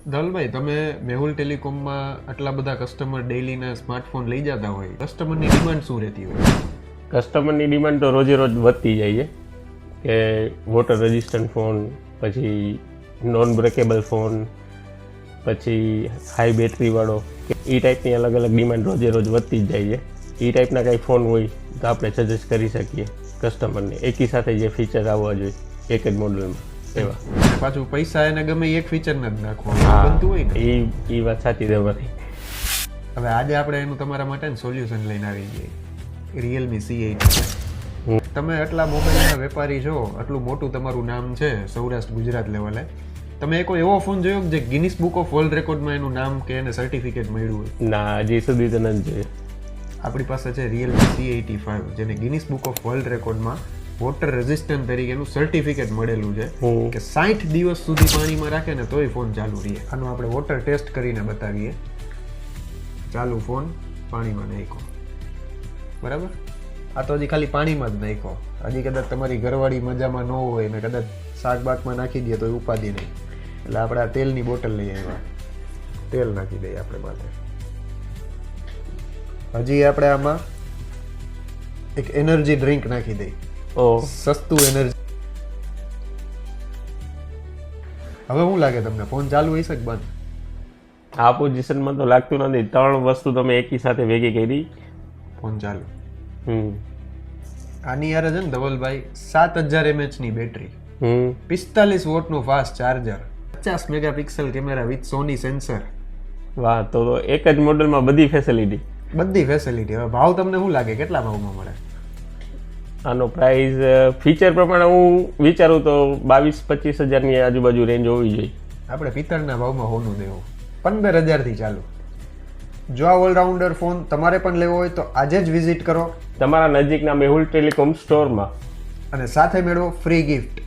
ધવલભાઈ, તમે મેહુલ ટેલિકોમમાં આટલા બધા કસ્ટમર ડેઈલીના સ્માર્ટફોન લઈ જતા હોય, કસ્ટમરની ડિમાન્ડ શું રહેતી હોય? કસ્ટમરની ડિમાન્ડ તો રોજે રોજ વધતી જાય છે કે વોટર રેઝિસ્ટન્ટ ફોન, પછી નોન બ્રેકેબલ ફોન, પછી હાઈ બેટરીવાળો, કે એ ટાઈપની અલગ અલગ ડિમાન્ડ રોજે રોજ વધતી જ જાય છે. એ ટાઈપના કંઈ ફોન હોય તો આપણે સજેસ્ટ કરી શકીએ કસ્ટમરને, એકી સાથે જે ફીચર આવવા જોઈએ એક જ મોડલમાં એવા. અને પાછું પૈસા એને ગમે એ એક ફીચર નથી નાખવાનું બનતું હોય ને. એ વાત સાચી તમારી. હવે આજે આપણે એનું તમારા માટે સોલ્યુશન લઈને આવી જઈએ, રિયલમી C80. તમે આટલા મોબાઈલના વેપારી છો, આટલું મોટું તમારું નામ છે સૌરાષ્ટ્ર ગુજરાત લેવલે, તમે કોઈ એવો ફોન જોયો જે ગિનિસ બુક ઓફ વર્લ્ડ રેકોર્ડમાં એનું નામ કે એને સર્ટિફિકેટ મળ્યું હોય? ના, હજી સુધી તો નથી જોયું. આપણી પાસે છે રિયલમી C85, જેને ગિનિસ બુક ઓફ વર્લ્ડ રેકોર્ડમાં વોટર રેઝિસ્ટન્ટ તરીકેનું સર્ટિફિકેટ મળેલું છે કે 60 દિવસ સુધી પાણીમાં રાખે ને તોય ફોન ચાલુ રહે. આનો આપણે વોટર ટેસ્ટ કરીને બતાવીએ. ચાલુ ફોન પાણીમાં નાખ્યો, બરાબર? આ તો હજી ખાલી પાણીમાં જ નાખ્યો. હજી કદાચ તમારી ઘરવાળી મજામાં ન હોય ને કદાચ શાક બાકમાં નાખી દે તો ઉપાધિ નહીં. એટલે આપણે આ તેલની બોટલ લઈ આવ્યા, તેલ નાખી દઈએ આપણે માથે. હજી આપણે આમાં એક એનર્જી ડ્રિંક નાખી દઈએ, સસ્તું એનર્જી. હવે શું લાગે તમને, ફોન ચાલુ હોય છે કે બંધ? આ પોઝિશનમાં તો લાગતું નથી. 3 વસ્તુ તમે એકી સાથે ભેગી કરી, ફોન ચાલુ. આની યાર છે ને ધવલભાઈ, 7000 mAh ની બેટરી, 45 વોટનું fast charger, 50 megapixel camera with Sony sensor. વાહ, તો એક જ મોડલમાં બધી ફેસિલિટી. બધી ફેસિલિટી. હવે ભાવ તમને શું લાગે, કેટલા ભાવમાં મળે? આનો પ્રાઇસ ફીચર પ્રમાણે હું વિચારું તો 22-25 હજારની આજુબાજુ રેન્જ હોવી જોઈએ. આપણે પિત્તળના ભાવમાં હોનું દેવું, 15,000 થી ચાલુ. જો આ ઓલરાઉન્ડર ફોન તમારે પણ લેવો હોય તો આજે જ વિઝિટ કરો તમારા નજીકના મેહુલ ટેલિકોમ સ્ટોરમાં અને સાથે મેળવો ફ્રી ગિફ્ટ.